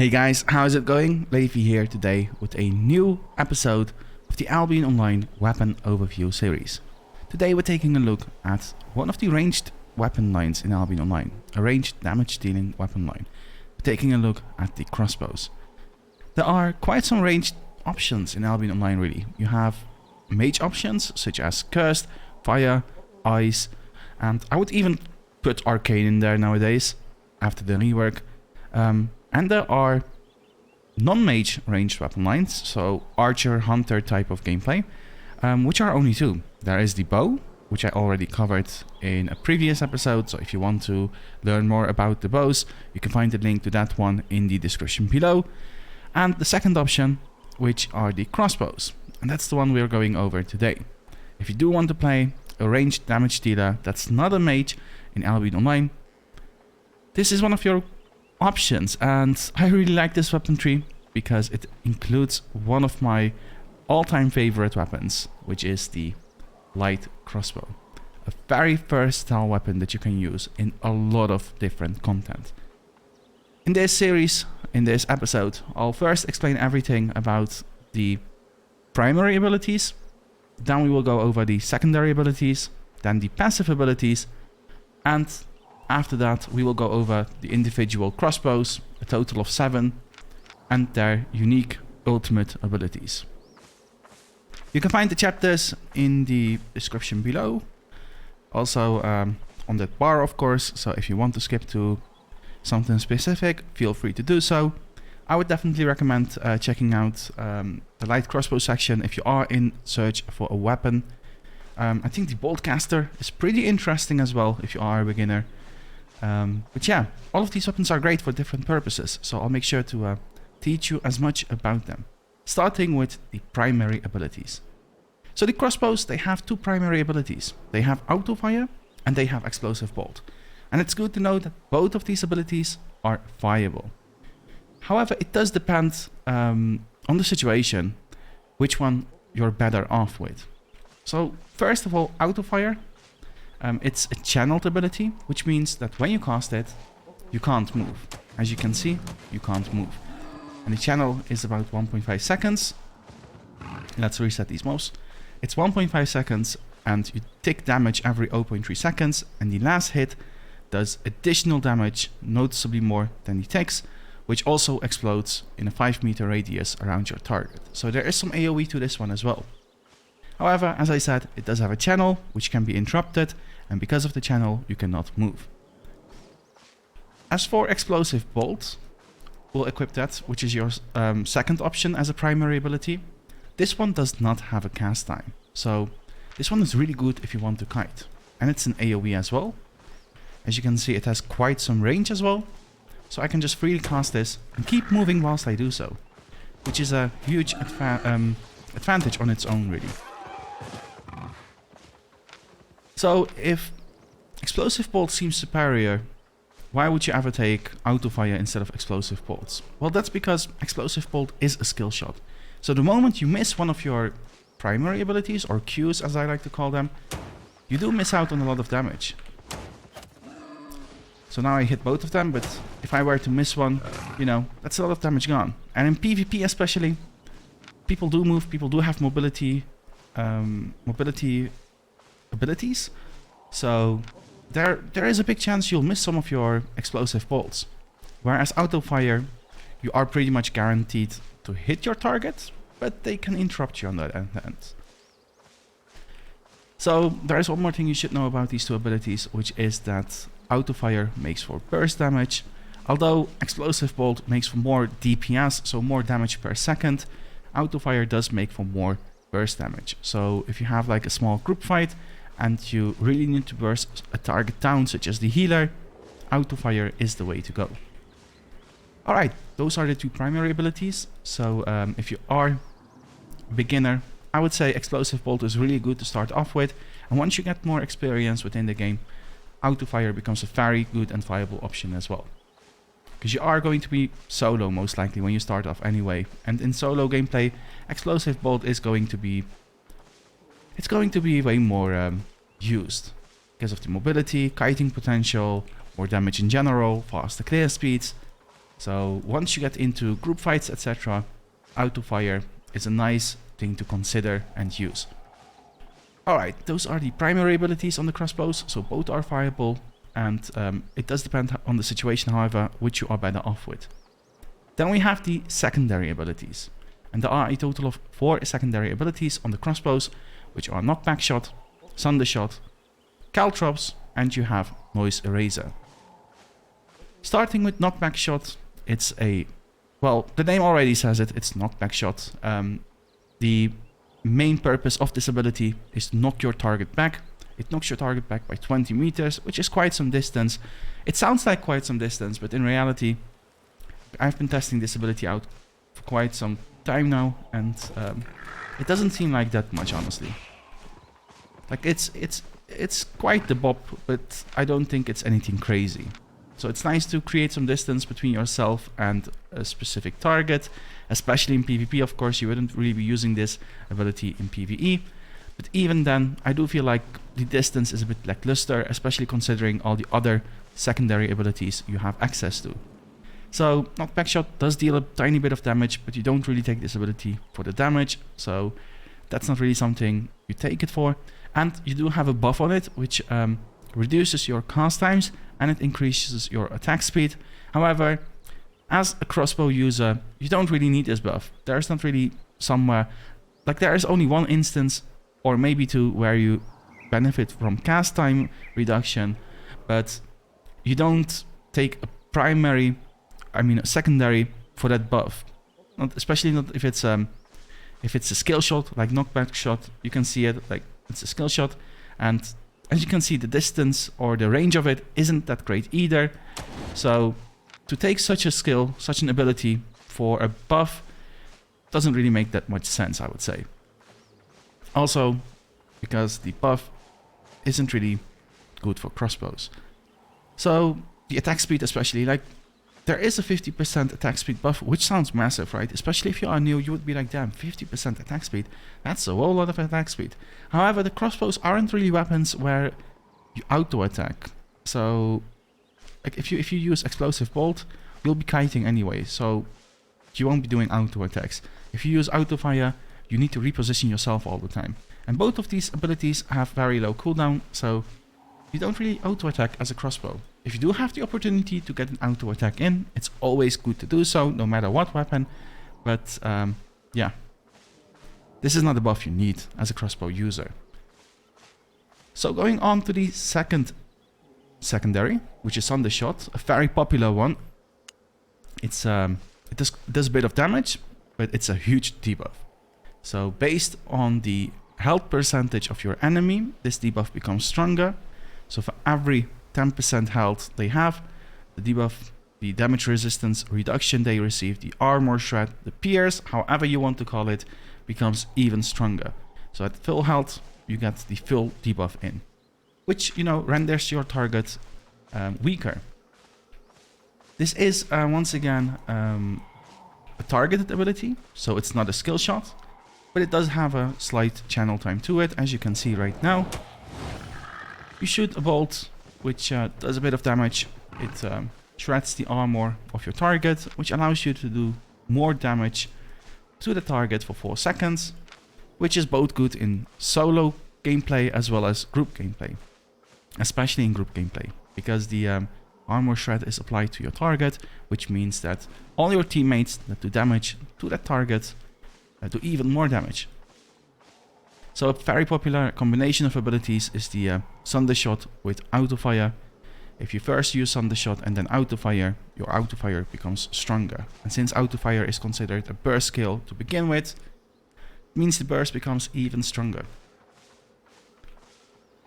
Hey guys, how's it going? Levi here today with a new episode of the Albion Online Weapon Overview series. Today we're taking a look at one of the ranged weapon lines in Albion Online, a ranged damage dealing weapon line. We're taking a look at the crossbows. There are quite some ranged options in Albion Online really. You have mage options such as Cursed, Fire, Ice, and I would even put Arcane in there nowadays after the rework. And there are non-mage ranged weapon lines, so archer, hunter type of gameplay, which are only two. There is the bow, which I already covered in a previous episode, so if you want to learn more about the bows, you can find the link to that one in the description below. And the second option, which are the crossbows, and that's the one we are going over today. If you do want to play a ranged damage dealer that's not a mage in Albion Online, this is one of your options, and I really like this weapon tree because it includes one of my all-time favorite weapons, which is the light crossbow. A very versatile weapon that you can use in a lot of different content. In this series, in this episode, I'll first explain everything about the primary abilities, then we will go over the secondary abilities, then the passive abilities, and after that, we will go over the individual crossbows, a total of 7, and their unique ultimate abilities. You can find the chapters in the description below, also on that bar of course, so if you want to skip to something specific, feel free to do so. I would definitely recommend checking out the light crossbow section if you are in search for a weapon. I think the Boltcaster is pretty interesting as well if you are a beginner. But yeah, all of these weapons are great for different purposes, so I'll make sure to teach you as much about them. Starting with the primary abilities. So the crossbows, they have two primary abilities. They have auto fire and they have explosive bolt. And it's good to know that both of these abilities are viable. However, it does depend on the situation which one you're better off with. So first of all, auto fire. It's a channeled ability, which means that when you cast it, you can't move. As you can see, you can't move. And the channel is about 1.5 seconds. Let's reset these mouse. It's 1.5 seconds, and you take damage every 0.3 seconds, and the last hit does additional damage, noticeably more than the takes, which also explodes in a 5-meter radius around your target. So there is some AoE to this one as well. However, as I said, it does have a channel, which can be interrupted, and because of the channel, you cannot move. As for explosive bolt, we'll equip that, which is your second option as a primary ability. This one does not have a cast time, so this one is really good if you want to kite. And it's an AoE as well. As you can see, it has quite some range as well, so I can just freely cast this and keep moving whilst I do so, which is a huge advantage on its own really. So if explosive bolt seems superior, why would you ever take auto fire instead of explosive bolts? Well, that's because explosive bolt is a skill shot. So the moment you miss one of your primary abilities, or Qs as I like to call them, you do miss out on a lot of damage. So now I hit both of them, but if I were to miss one, you know, that's a lot of damage gone. And in PvP especially, people do move, people do have mobility abilities, so there is a big chance you'll miss some of your explosive bolts. Whereas auto fire, you are pretty much guaranteed to hit your target, but they can interrupt you on that end. So there is one more thing you should know about these two abilities, which is that auto fire makes for burst damage, although explosive bolt makes for more DPS, so more damage per second. Auto fire does make for more burst damage. So if you have like a small group fight and you really need to burst a target down, such as the healer, auto fire is the way to go. Alright, those are the two primary abilities. So if you are a beginner, I would say explosive bolt is really good to start off with, and once you get more experience within the game, auto fire becomes a very good and viable option as well. Because you are going to be solo most likely when you start off anyway, and in solo gameplay, explosive bolt is going to be way more used because of the mobility, kiting potential, more damage in general, faster clear speeds. So once you get into group fights, etc., auto fire is a nice thing to consider and use. Alright, those are the primary abilities on the crossbows, so both are fireable, and it does depend on the situation, however, which you are better off with. Then we have the secondary abilities, and there are a total of 4 secondary abilities on the crossbows, which are knockback shot, sunder shot, caltrops, and you have noise eraser. Starting with knockback shot, it's a, well, the name already says it, it's knockback shot. The main purpose of this ability is to knock your target back. It knocks your target back by 20 meters, which is quite some distance. It sounds like quite some distance, but in reality, I've been testing this ability out for quite some time now, and it doesn't seem like that much, honestly. Like it's quite the bop, but I don't think it's anything crazy. So it's nice to create some distance between yourself and a specific target, especially in PvP. Of course, you wouldn't really be using this ability in PvE, but even then, I do feel like the distance is a bit lackluster, especially considering all the other secondary abilities you have access to. So knockback shot does deal a tiny bit of damage, but you don't really take this ability for the damage, so that's not really something you take it for. And you do have a buff on it, which reduces your cast times and it increases your attack speed. However, as a crossbow user, you don't really need this buff. There's not really somewhere, like there is only one instance or maybe two where you benefit from cast time reduction, but you don't take a primary, a secondary for that buff. Especially not if it's a skill shot like knockback shot. You can see it like it's a skill shot, and as you can see, the distance or the range of it isn't that great either. So to take such a skill, such an ability for a buff doesn't really make that much sense, I would say. Also, because the buff isn't really good for crossbows. So the attack speed especially, like there is a 50% attack speed buff, which sounds massive, right? Especially if you are new, you would be like, damn, 50% attack speed, that's a whole lot of attack speed. However, the crossbows aren't really weapons where you auto-attack. So like if you use explosive bolt, you'll be kiting anyway, so you won't be doing auto-attacks. If you use auto-fire, you need to reposition yourself all the time. And both of these abilities have very low cooldown, so you don't really auto-attack as a crossbow. If you do have the opportunity to get an auto-attack in, it's always good to do so, no matter what weapon. But yeah, this is not a buff you need as a crossbow user. So going on to the second secondary, which is Sunder Shot, a very popular one. It's it does a bit of damage, but it's a huge debuff. So based on the health percentage of your enemy, this debuff becomes stronger. So for every 10% health they have, the debuff, the damage resistance reduction they receive, the armor shred, the pierce, however you want to call it, becomes even stronger. So at full health, you get the full debuff in, which, you know, renders your target weaker. This is once again a targeted ability, so it's not a skill shot, but it does have a slight channel time to it, as you can see right now. You shoot a bolt, which does a bit of damage. It shreds the armor of your target, which allows you to do more damage to the target for 4 seconds, which is both good in solo gameplay as well as group gameplay, especially in group gameplay, because the armor shred is applied to your target, which means that all your teammates that do damage to that target do even more damage. So a very popular combination of abilities is the Sunder Shot with Auto Fire. If you first use Sunder Shot and then Auto Fire, your Auto Fire becomes stronger. And since Auto Fire is considered a burst skill to begin with, it means the burst becomes even stronger.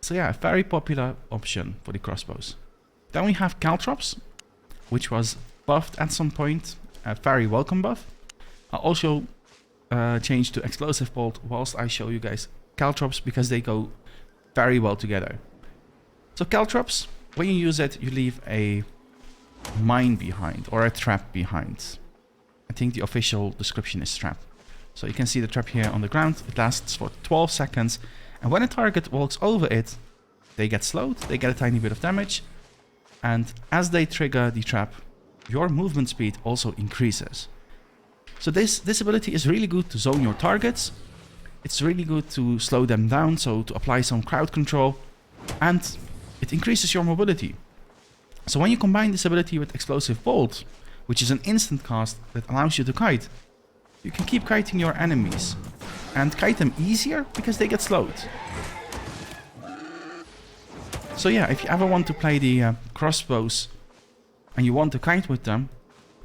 So yeah, a very popular option for the crossbows. Then we have caltrops, which was buffed at some point, a very welcome buff. I'll also change to explosive bolt whilst I show you guys caltrops, because they go very well together. So caltrops, when you use it, you leave a mine behind or a trap behind. I think the official description is trap. So you can see the trap here on the ground. It lasts for 12 seconds, and when a target walks over it, they get slowed, they get a tiny bit of damage, and as they trigger the trap, your movement speed also increases. So this ability is really good to zone your targets. It's really good to slow them down, so to apply some crowd control, and it increases your mobility. So when you combine this ability with Explosive Bolt, which is an instant cast that allows you to kite, you can keep kiting your enemies and kite them easier because they get slowed. So yeah, if you ever want to play the crossbows and you want to kite with them,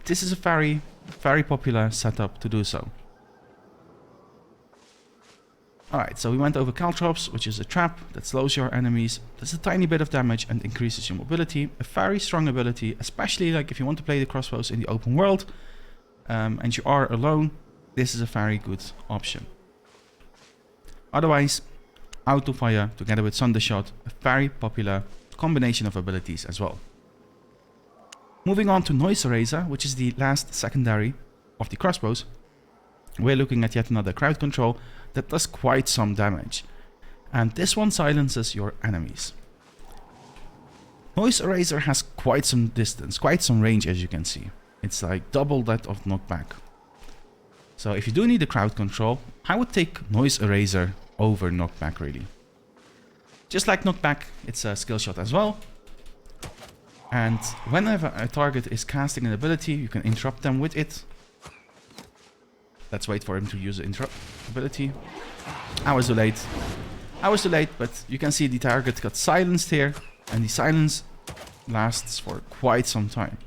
this is a very, very popular setup to do so. Alright, so we went over Caltrops, which is a trap that slows your enemies, does a tiny bit of damage and increases your mobility. A very strong ability, especially like if you want to play the crossbows in the open world and you are alone, this is a very good option. Otherwise, Auto Fire together with Thundershot, a very popular combination of abilities as well. Moving on to Noise Eraser, which is the last secondary of the crossbows, we're looking at yet another crowd control that does quite some damage. And this one silences your enemies. Noise Eraser has quite some distance, quite some range, as you can see. It's like double that of Knockback. So if you do need a crowd control, I would take Noise Eraser over Knockback really. Just like Knockback, it's a skill shot as well. And whenever a target is casting an ability, you can interrupt them with it. Let's wait for him to use the interrupt ability. I was too late. But you can see the target got silenced here, and the silence lasts for quite some time.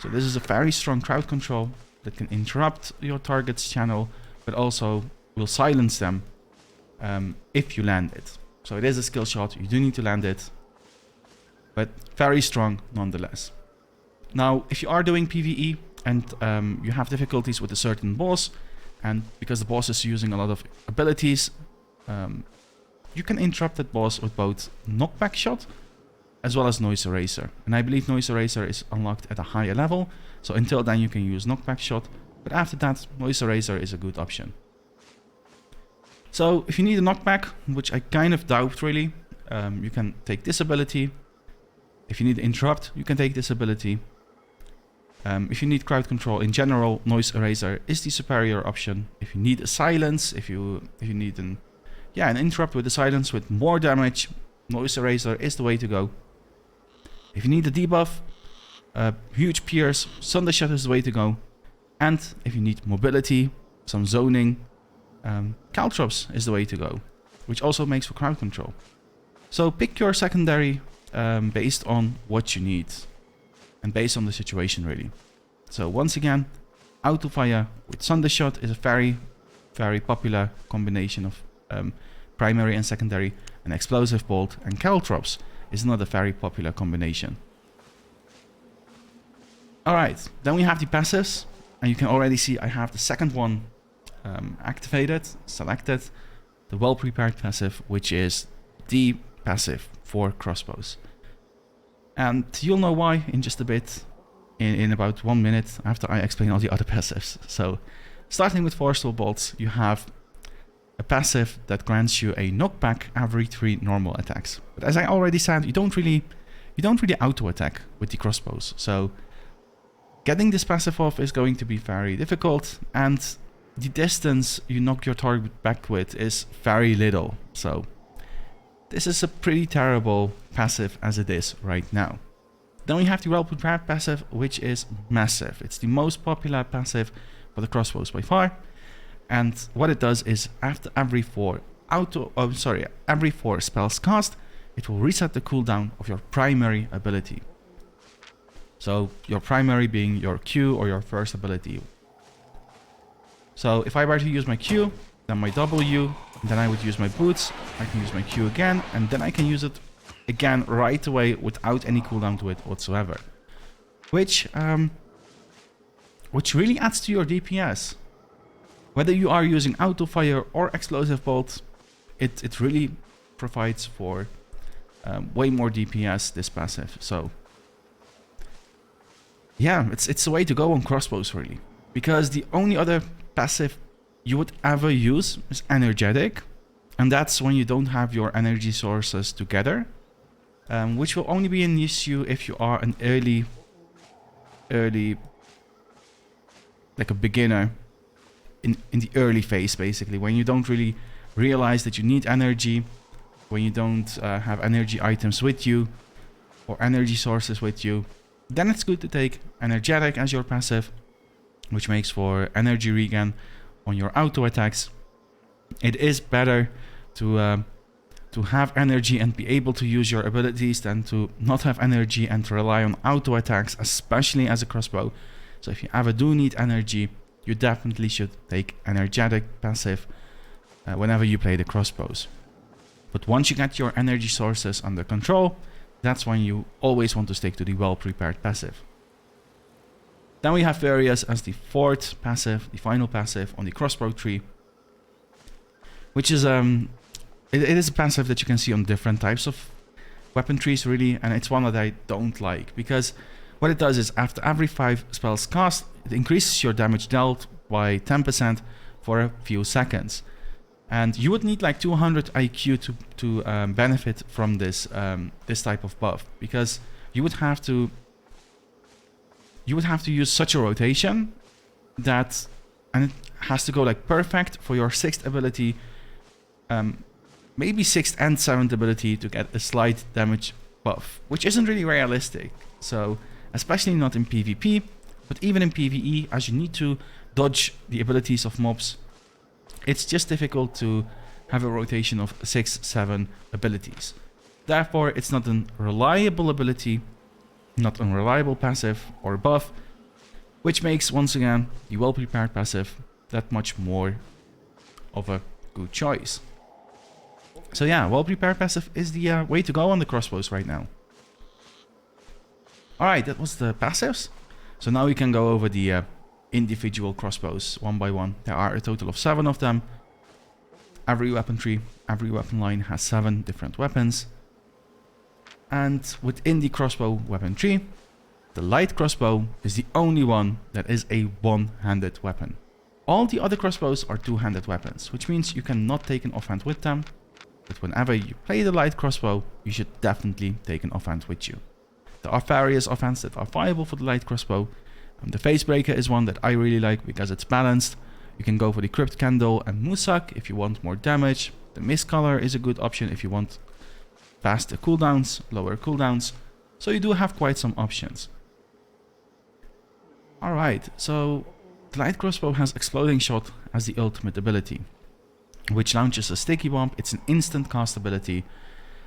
So this is a very strong crowd control that can interrupt your target's channel, but also will silence them if you land it. So it is a skill shot, you do need to land it, but very strong nonetheless. Now, if you are doing PvE, and you have difficulties with a certain boss, and because the boss is using a lot of abilities, you can interrupt that boss with both Knockback Shot as well as Noise Eraser. And I believe Noise Eraser is unlocked at a higher level, so until then you can use Knockback Shot, but after that Noise Eraser is a good option. So if you need a knockback, which I kind of doubt really, you can take this ability. If you need to interrupt, you can take this ability. If you need crowd control in general, Noise Eraser is the superior option. If you need a silence, if you need an interrupt with a silence with more damage, Noise Eraser is the way to go. If you need a debuff, huge pierce, Thundershot is the way to go. And if you need mobility, some zoning, Caltrops is the way to go, which also makes for crowd control. So pick your secondary based on what you need. And based on the situation really. So once again, Auto Fire with Thundershot is a very, very popular combination of primary and secondary, and Explosive Bolt and Caltrops is another very popular combination. Alright, then we have the passives, and you can already see I have the second one activated, selected, the Well Prepared passive, which is the passive for crossbows. And you'll know why in just a bit, in about 1 minute after I explain all the other passives. So, starting with Forceful Bolts, you have a passive that grants you a knockback every 3 normal attacks. But as I already said, you don't really auto attack with the crossbows. So, getting this passive off is going to be very difficult, and the distance you knock your target back with is very little. So, this is a pretty terrible passive as it is right now. Then we have the Well Prepared passive, which is massive. It's the most popular passive for the crossbows by far. And what it does is after every 4 spells cast, it will reset the cooldown of your primary ability. So your primary being your Q or your first ability. So if I were to use my Q, then my W, then I would use my boots, I can use my Q again, and then I can use it again right away without any cooldown to it whatsoever. Which really adds to your DPS. Whether you are using Auto Fire or Explosive Bolt, it really provides for way more DPS, this passive. So yeah, it's the way to go on crossbows really. Because the only other passive you would ever use is Energetic, and that's when you don't have your energy sources together, which will only be an issue if you are an early early, like a beginner in the early phase, basically, when you don't really realize that you need energy, when you don't have energy items with you or energy sources with you, then it's good to take energetic as your passive, which makes for energy regen on your auto attacks. It is better to have energy and be able to use your abilities than to not have energy and to rely on auto attacks, especially as a crossbow. So if you ever do need energy, you definitely should take energetic passive whenever you play the crossbows. But once you get your energy sources under control, that's when you always want to stick to the well-prepared passive. Then we have Various as the fourth passive, the final passive on the crossbow tree, which is it is a passive that you can see on different types of weapon trees, really, and it's one that I don't like, because what it does is after every 5 spells cast, it increases your damage dealt by 10% for a few seconds. And you would need like 200 IQ to benefit from this this type of buff, because you would have to use such a rotation that, and it has to go like perfect for your 6th ability, maybe 6th and 7th ability to get a slight damage buff, which isn't really realistic. So especially not in PvP, but even in PvE, as you need to dodge the abilities of mobs, it's just difficult to have a rotation of 6, 7 abilities. Therefore, it's not a reliable ability, not a reliable passive or buff, which makes, once again, the well-prepared passive that much more of a good choice. So yeah, well-prepared passive is the way to go on the crossbows right now. Alright, that was the passives. So now we can go over the individual crossbows one by one. There are a total of 7 of them. Every weapon tree, every weapon line has 7 different weapons. And within the crossbow weapon tree, the light crossbow is the only one that is a one-handed weapon. All the other crossbows are two-handed weapons, which means you cannot take an offhand with them. But whenever you play the light crossbow, you should definitely take an offhand with you. There are various offhands that are viable for the light crossbow. The Facebreaker is one that I really like because it's balanced. You can go for the Crypt Candle and Musak if you want more damage. The Mist Color is a good option if you want faster cooldowns, lower cooldowns. So you do have quite some options. Alright, so the light crossbow has Exploding Shot as the ultimate ability, which launches a sticky bomb. It's an instant cast ability,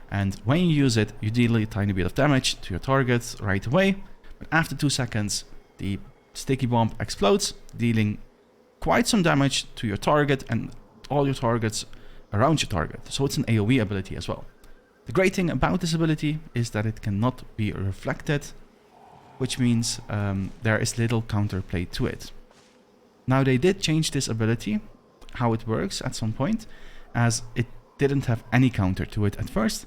and when you use it, you deal a tiny bit of damage to your target right away, but after 2 seconds, the sticky bomb explodes, dealing quite some damage to your target and all your targets around your target. So it's an AoE ability as well. The great thing about this ability is that it cannot be reflected, which means there is little counterplay to it. Now they did change this ability, how it works at some point, as it didn't have any counter to it at first,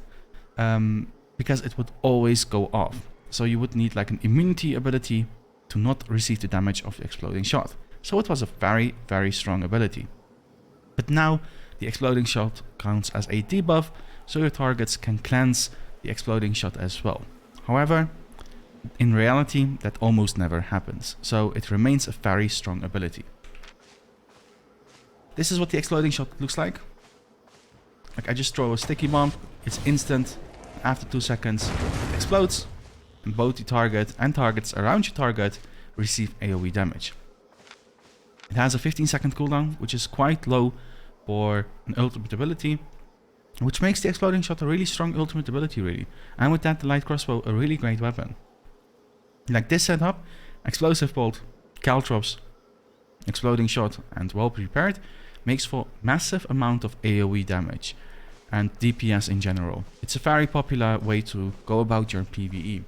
because it would always go off. So you would need like an immunity ability to not receive the damage of the Exploding Shot. So it was a very, very strong ability. But now the Exploding Shot counts as a debuff, so your targets can cleanse the Exploding Shot as well. However, in reality, that almost never happens, so it remains a very strong ability. This is what the Exploding Shot looks like. Like, I just throw a sticky bomb, it's instant, after 2 seconds it explodes, and both the target and targets around your target receive AoE damage. It has a 15-second cooldown, which is quite low for an ultimate ability, which makes the Exploding Shot a really strong ultimate ability, really. And with that, the light crossbow a really great weapon. Like this setup, Explosive Bolt, Caltrops, Exploding Shot and Well Prepared makes for massive amount of AoE damage and DPS in general. It's a very popular way to go about your PvE.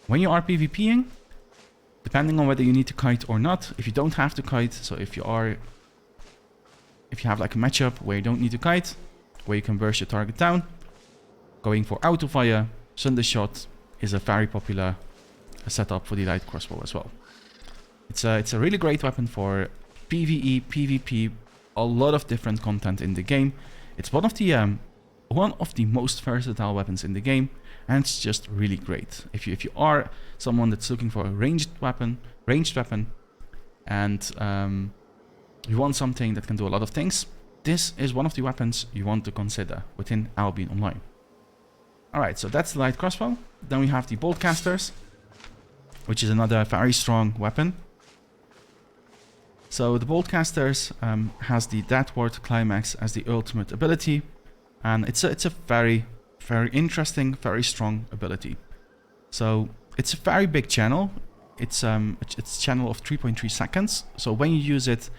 When you are PvPing, depending on whether you need to kite or not, if you don't have to kite, so if you have like a matchup where you don't need to kite, where you can burst your target down, going for auto fire, Thunder Shot is a very popular setup for the light crossbow as well. It's a really great weapon for PvE, PvP, a lot of different content in the game. It's one of the one of the most versatile weapons in the game, and it's just really great. If you are someone that's looking for a ranged weapon, and you want something that can do a lot of things, this is one of the weapons you want to consider within Albion Online. Alright, so that's the light crossbow. Then we have the Boltcasters, which is another very strong weapon. So the Boltcasters has the Deathward Climax as the ultimate ability, and it's a very interesting, very strong ability. So it's a very big channel. It's a channel of 3.3 seconds. So when you use it,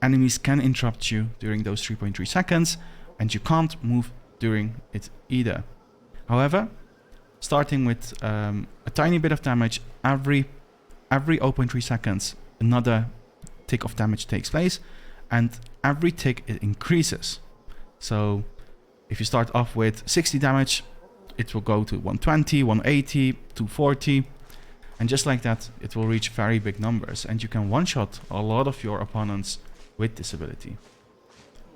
enemies can interrupt you during those 3.3 seconds, and you can't move during it either. However, starting with a tiny bit of damage every 0.3 seconds, another tick of damage takes place, and every tick it increases. So if you start off with 60 damage, it will go to 120, 180, 240, and just like that it will reach very big numbers, and you can one-shot a lot of your opponents with this ability.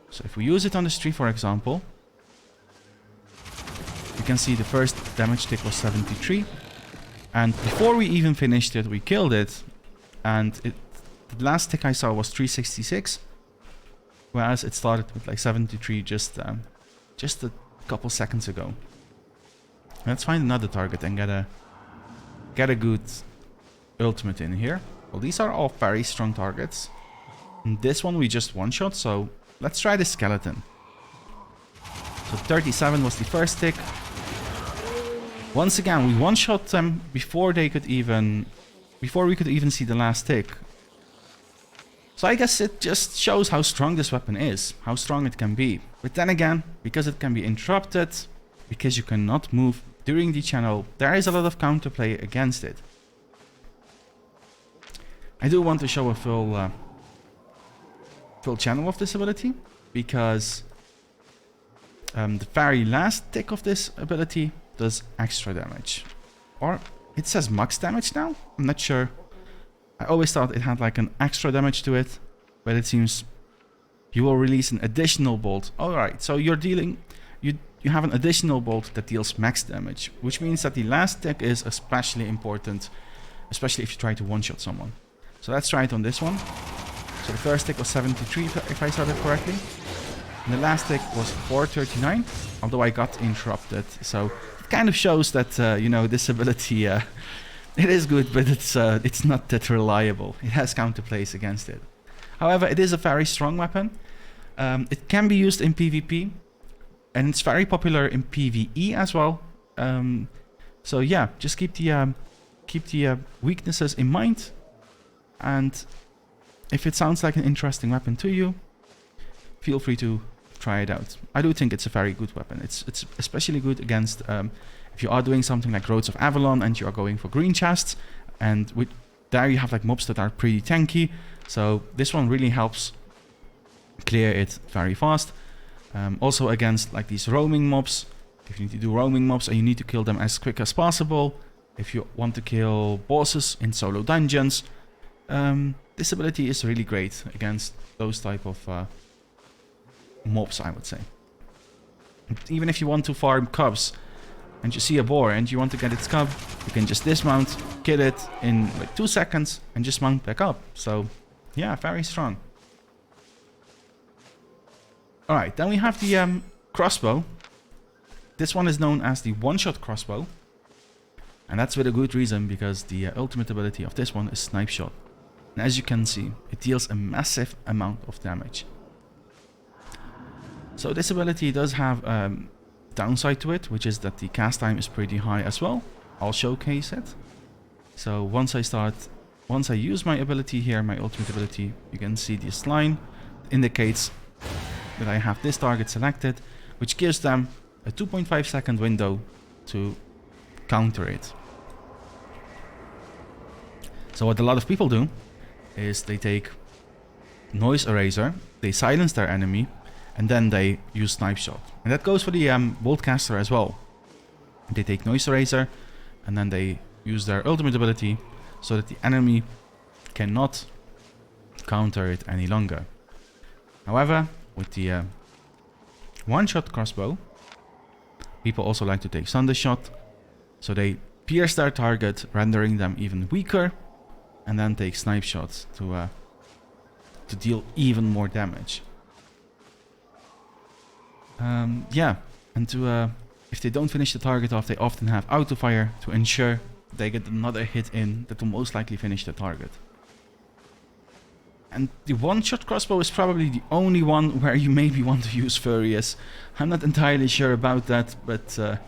So if we use it on the street, for example, you can see the first damage tick was 73, and before we even finished it, we killed it, and the last tick I saw was 366, whereas it started with like 73 just a couple seconds ago. Let's find another target and get a good ultimate in here. Well, these are all very strong targets. And this one we just one-shot, so let's try the skeleton. So 37 was the first tick. Once again, we one-shot them before we could even see the last tick. So I guess it just shows how strong this weapon is, how strong it can be. But then again, because it can be interrupted, because you cannot move during the channel, there is a lot of counterplay against it. I do want to show a full channel of this ability, because the very last tick of this ability does extra damage. Or it says max damage now? I'm not sure. I always thought it had like an extra damage to it, but it seems you will release an additional bolt. Alright, so you have an additional bolt that deals max damage, which means that the last tick is especially important, especially if you try to one-shot someone. So let's try it on this one. So the first tick was 73, if I saw that correctly. And the last tick was 439, although I got interrupted. So it kind of shows that, you know, this ability, it is good, but it's not that reliable. It has counterplays against it. However, it is a very strong weapon. It can be used in PvP, and it's very popular in PvE as well. So yeah, just keep the weaknesses in mind, and if it sounds like an interesting weapon to you, feel free to try it out. I do think it's a very good weapon. It's especially good against if you are doing something like Roads of Avalon and you are going for green chests, and there you have like mobs that are pretty tanky. So this one really helps clear it very fast. Also against like these roaming mobs, if you need to do roaming mobs and you need to kill them as quick as possible, if you want to kill bosses in solo dungeons, this ability is really great against those type of mobs, I would say. Even if you want to farm cubs and you see a boar and you want to get its cub, you can just dismount, kill it in like 2 seconds and just mount back up. So yeah, very strong. Alright, then we have the crossbow. This one is known as the one-shot crossbow. And that's with a good reason, because the ultimate ability of this one is snipe shot. And as you can see, it deals a massive amount of damage. So this ability does have downside to it, which is that the cast time is pretty high as well. I'll showcase it. So once I use my ability here, my ultimate ability, you can see this line indicates that I have this target selected, which gives them a 2.5 second window to counter it. So what a lot of people do is they take noise eraser, they silence their enemy, and then they use snipe shot. And that goes for the Boltcaster as well. They take noise eraser and then they use their ultimate ability so that the enemy cannot counter it any longer. However, with the one-shot crossbow, People also like to take Thunder Shot, so they pierce their target, rendering them even weaker, and then take Snipe Shots to deal even more damage. Yeah, and if they don't finish the target off, they often have auto fire to ensure they get another hit in that will most likely finish the target. And the one-shot crossbow is probably the only one where you maybe want to use Furious. I'm not entirely sure about that, but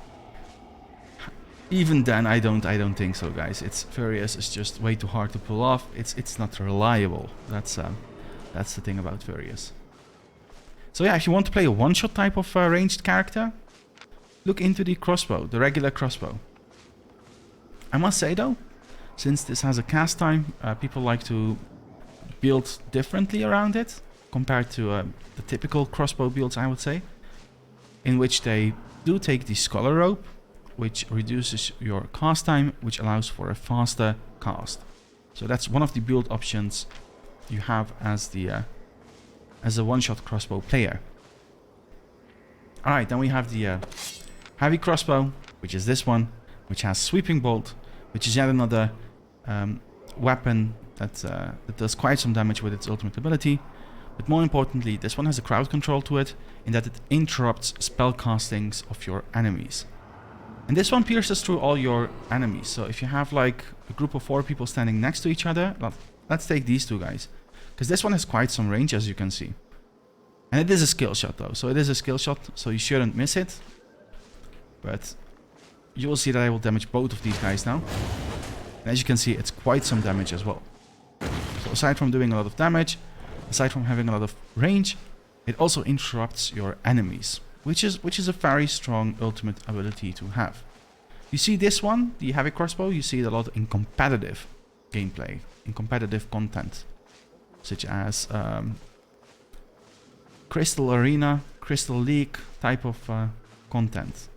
even then I don't think so, guys. Furious is just way too hard to pull off. It's not reliable. That's the thing about Furious. So yeah, if you want to play a one-shot type of ranged character, look into the crossbow, the regular crossbow. I must say though, since this has a cast time, people like to build differently around it compared to the typical crossbow builds, I would say, in which they do take the Scholar Rope, which reduces your cast time, which allows for a faster cast. So that's one of the build options you have as a one-shot crossbow player. Alright, then we have the heavy crossbow, which is this one, which has Sweeping Bolt, which is yet another weapon that does quite some damage with its ultimate ability. But more importantly, this one has a crowd control to it, in that it interrupts spell castings of your enemies. And this one pierces through all your enemies. So if you have like a group of 4 people standing next to each other, let's take these 2 guys, because this one has quite some range, as you can see. And it is a skill shot though, so it is a skill shot, so you shouldn't miss it. But you will see that I will damage both of these guys now. And as you can see, it's quite some damage as well. So aside from doing a lot of damage, aside from having a lot of range, it also interrupts your enemies, which is a very strong ultimate ability to have. You see this one, the heavy crossbow, you see it a lot in competitive gameplay, in competitive content, such as Crystal Arena, Crystal League type of content.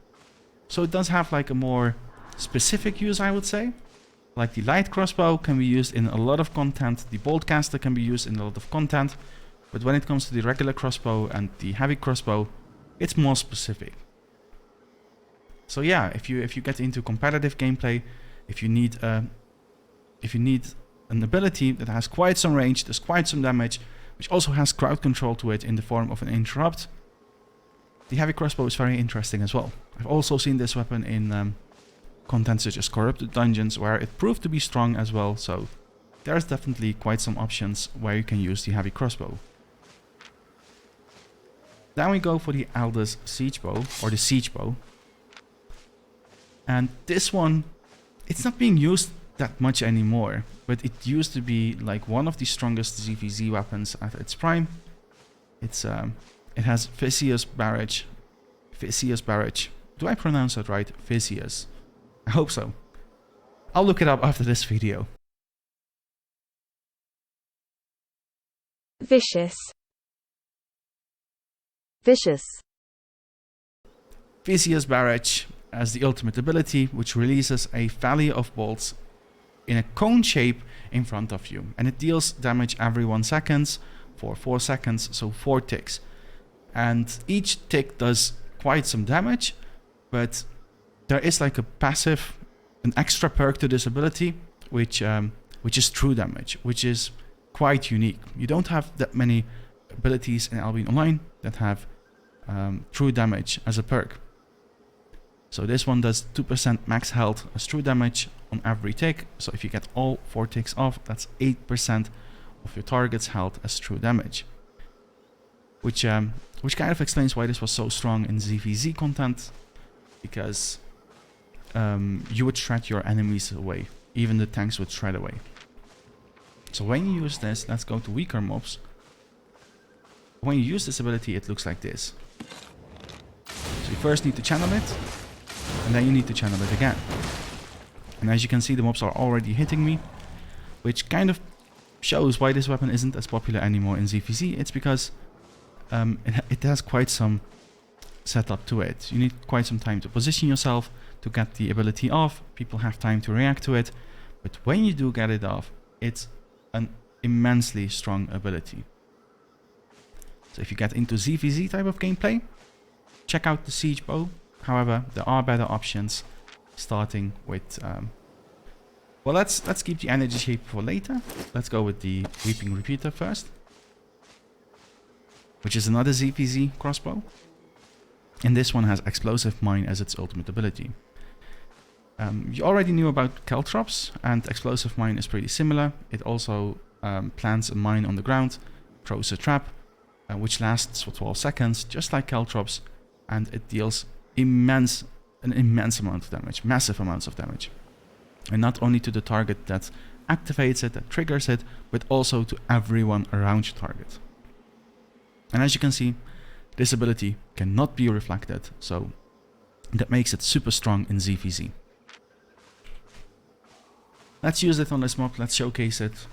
So it does have like a more specific use, I would say. Like the light crossbow can be used in a lot of content, the Boltcaster can be used in a lot of content, but when it comes to the regular crossbow and the heavy crossbow, it's more specific. So yeah, if you get into competitive gameplay, if you need an ability that has quite some range, does quite some damage, which also has crowd control to it in the form of an interrupt, the heavy crossbow is very interesting as well. I've also seen this weapon in content such as Corrupted Dungeons, where it proved to be strong as well, so there's definitely quite some options where you can use the heavy crossbow. Then we go for the Elder's Siegebow, or the Siegebow. And this one, it's not being used that much anymore, but it used to be like one of the strongest ZVZ weapons at its prime. It has Vicious Barrage. Do I pronounce that right? Vicious. I hope so. I'll look it up after this video. Vicious. Vicious Barrage as the ultimate ability, which releases a volley of bolts in a cone shape in front of you, and it deals damage every 1 second for 4 seconds, so 4 ticks. And each tick does quite some damage, but there is like a passive, an extra perk to this ability, which is true damage, which is quite unique. You don't have that many abilities in Albion Online that have true damage as a perk. So this one does 2% max health as true damage on every tick. So if you get all 4 ticks off, that's 8% of your target's health as true damage. Which kind of explains why this was so strong in ZVZ content, because you would shred your enemies away. Even the tanks would shred away. So when you use this, let's go to weaker mobs. When you use this ability, it looks like this. So you first need to channel it, and then you need to channel it again. And as you can see, the mobs are already hitting me, which kind of shows why this weapon isn't as popular anymore in ZVZ. It's because it has quite some setup to it. You need quite some time to position yourself to get the ability off. People have time to react to it, but when you do get it off, it's an immensely strong ability. So if you get into ZVZ type of gameplay, check out the Siegebow. However, there are better options, starting with... well, let's keep the energy shape for later. Let's go with the Weeping Repeater first, which is another ZVZ crossbow. And this one has Explosive Mine as its ultimate ability. You already knew about Caltrops, and Explosive Mine is pretty similar. It also plants a mine on the ground, throws a trap, which lasts for 12 seconds, just like Caltrops, and it deals an immense amount of damage, massive amounts of damage. And not only to the target that activates it, that triggers it, but also to everyone around your target. And as you can see, this ability cannot be reflected, so that makes it super strong in ZVZ. Let's use it on this mob, let's showcase it.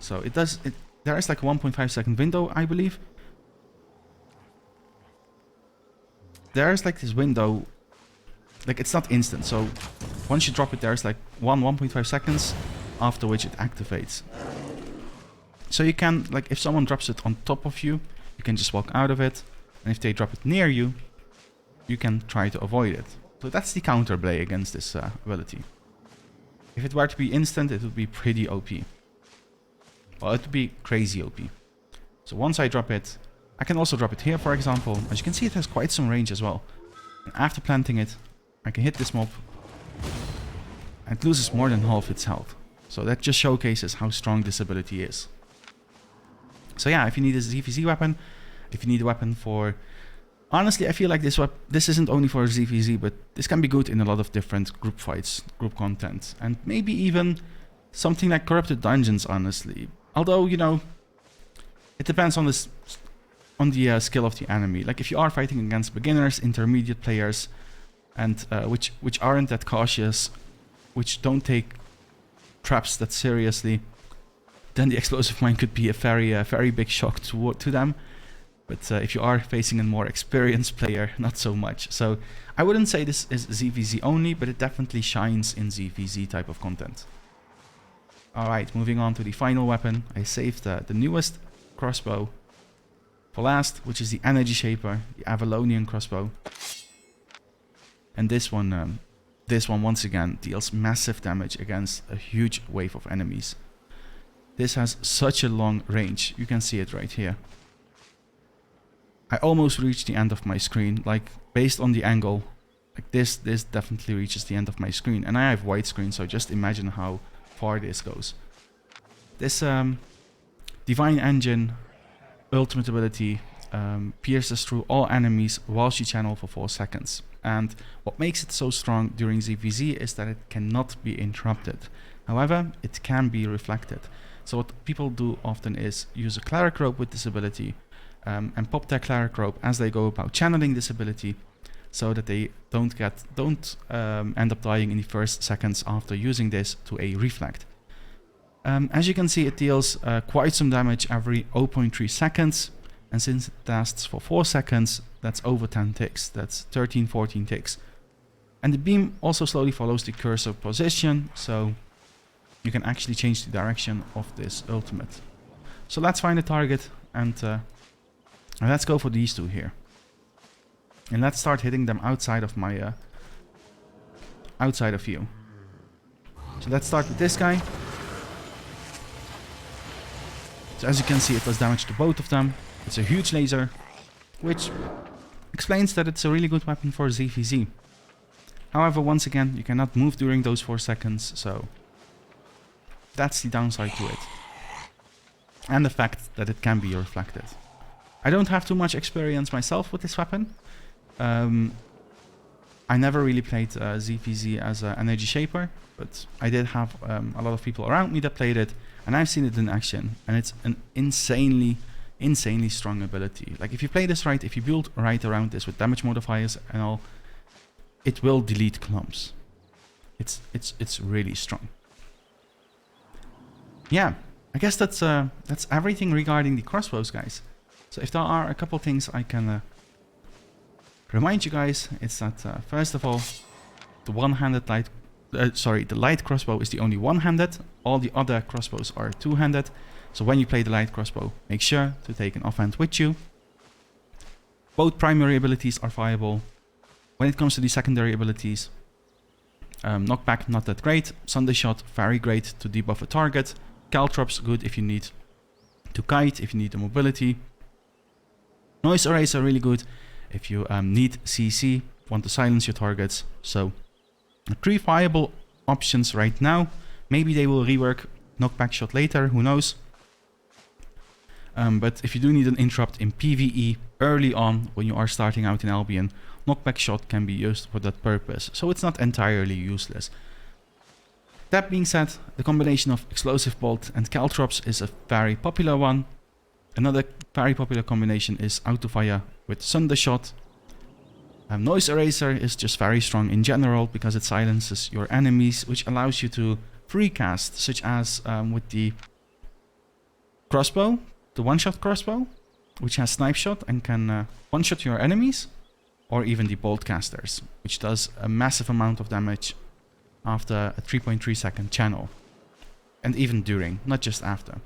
So there is like a 1.5 second window, I believe. There is like this window, like it's not instant, so once you drop it there's like 1.5 seconds after which it activates. So you can, like if someone drops it on top of you, you can just walk out of it, and if they drop it near you, you can try to avoid it. So that's the counterplay against this ability. If it were to be instant, it would be pretty OP. Well, it would be crazy OP. So once I drop it, I can also drop it here, for example. As you can see, it has quite some range as well. And after planting it, I can hit this mob, and it loses more than half its health. So that just showcases how strong this ability is. So yeah, if you need a ZVZ weapon, if you need a weapon for... Honestly, I feel like this isn't only for ZVZ, but this can be good in a lot of different group fights, group content, and maybe even something like Corrupted Dungeons, honestly. Although, you know, it depends on the skill of the enemy. Like if you are fighting against beginners, intermediate players, and which aren't that cautious, which don't take traps that seriously, then the Explosive Mine could be a very big shock to them. But if you are facing a more experienced player, not so much. So I wouldn't say this is ZVZ only, but it definitely shines in ZVZ type of content. Alright, moving on to the final weapon. I saved the newest crossbow for last, which is the Energy Shaper, the Avalonian crossbow. And this one once again deals massive damage against a huge wave of enemies. This has such a long range, you can see it right here. I almost reached the end of my screen, like based on the angle, like this definitely reaches the end of my screen. And I have widescreen, so just imagine how far this goes. This Divine Engine ultimate ability pierces through all enemies whilst you channel for 4 seconds. And what makes it so strong during ZVZ is that it cannot be interrupted. However, it can be reflected. So what people do often is use a Cleric Robe with this ability, and pop their Cleric Robe as they go about channeling this ability, so that they don't end up dying in the first seconds after using this to a reflect. As you can see, it deals quite some damage every 0.3 seconds, and since it lasts for 4 seconds, that's over 10 ticks, that's 13-14 ticks. And the beam also slowly follows the cursor position, so you can actually change the direction of this ultimate. So let's find a target, and let's go for these two here. And let's start hitting them outside of my outside of view. So let's start with this guy. So as you can see, it does damage to both of them. It's a huge laser, which explains that it's a really good weapon for ZVZ. However, once again, you cannot move during those 4 seconds, so that's the downside to it. And the fact that it can be reflected. I don't have too much experience myself with this weapon. I never really played ZVZ as an Energy Shaper, but I did have a lot of people around me that played it, and I've seen it in action, and it's an insanely strong ability. Like if you play this right, if you build right around this with damage modifiers and all, it will delete clumps. It's really strong. Yeah, I guess that's everything regarding the crossbows, guys. So if there are a couple things I can remind you guys, it's that first of all, the one-handed light, the light crossbow is the only one-handed. All the other crossbows are two-handed. So when you play the light crossbow, make sure to take an offhand with you. Both primary abilities are viable. When it comes to the secondary abilities, knockback not that great, Sunday Shot very great to debuff a target, Caltrops good if you need to kite, if you need the mobility, Noise Eraser really good if you need CC, want to silence your targets. So 3 viable options right now. Maybe they will rework knockback shot later, who knows. But if you do need an interrupt in PvE early on when you are starting out in Albion, knockback shot can be used for that purpose, so it's not entirely useless. That being said, the combination of Explosive Bolt and Caltrops is a very popular one. Another very popular combination is Autofire with Thunder Shot. Noise Eraser is just very strong in general because it silences your enemies, which allows you to free cast, such as with the crossbow, the one-shot crossbow, which has snipe shot and can one-shot your enemies, or even the Boltcasters, which does a massive amount of damage after a 3.3 second channel, and even during, not just after.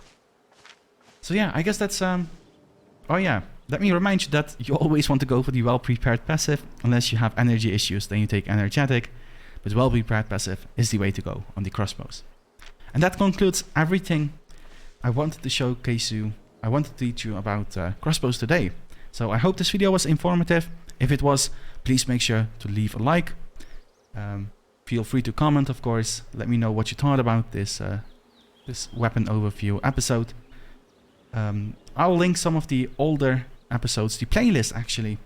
So yeah, I guess that's oh yeah, let me remind you that you always want to go for the well-prepared passive. Unless you have energy issues, then you take energetic, but well-prepared passive is the way to go on the crossbows. And that concludes everything I wanted to showcase you. I wanted to teach you about crossbows today. So I hope this video was informative. If it was, please make sure to leave a like. Feel free to comment, of course. Let me know what you thought about this this weapon overview episode. I'll link some of the older episodes, the playlist actually,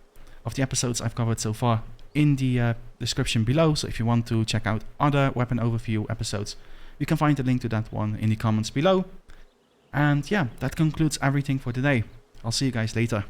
of the episodes I've covered so far in the description below. So if you want to check out other weapon overview episodes, you can find the link to that one in the comments below. And yeah, that concludes everything for today. I'll see you guys later.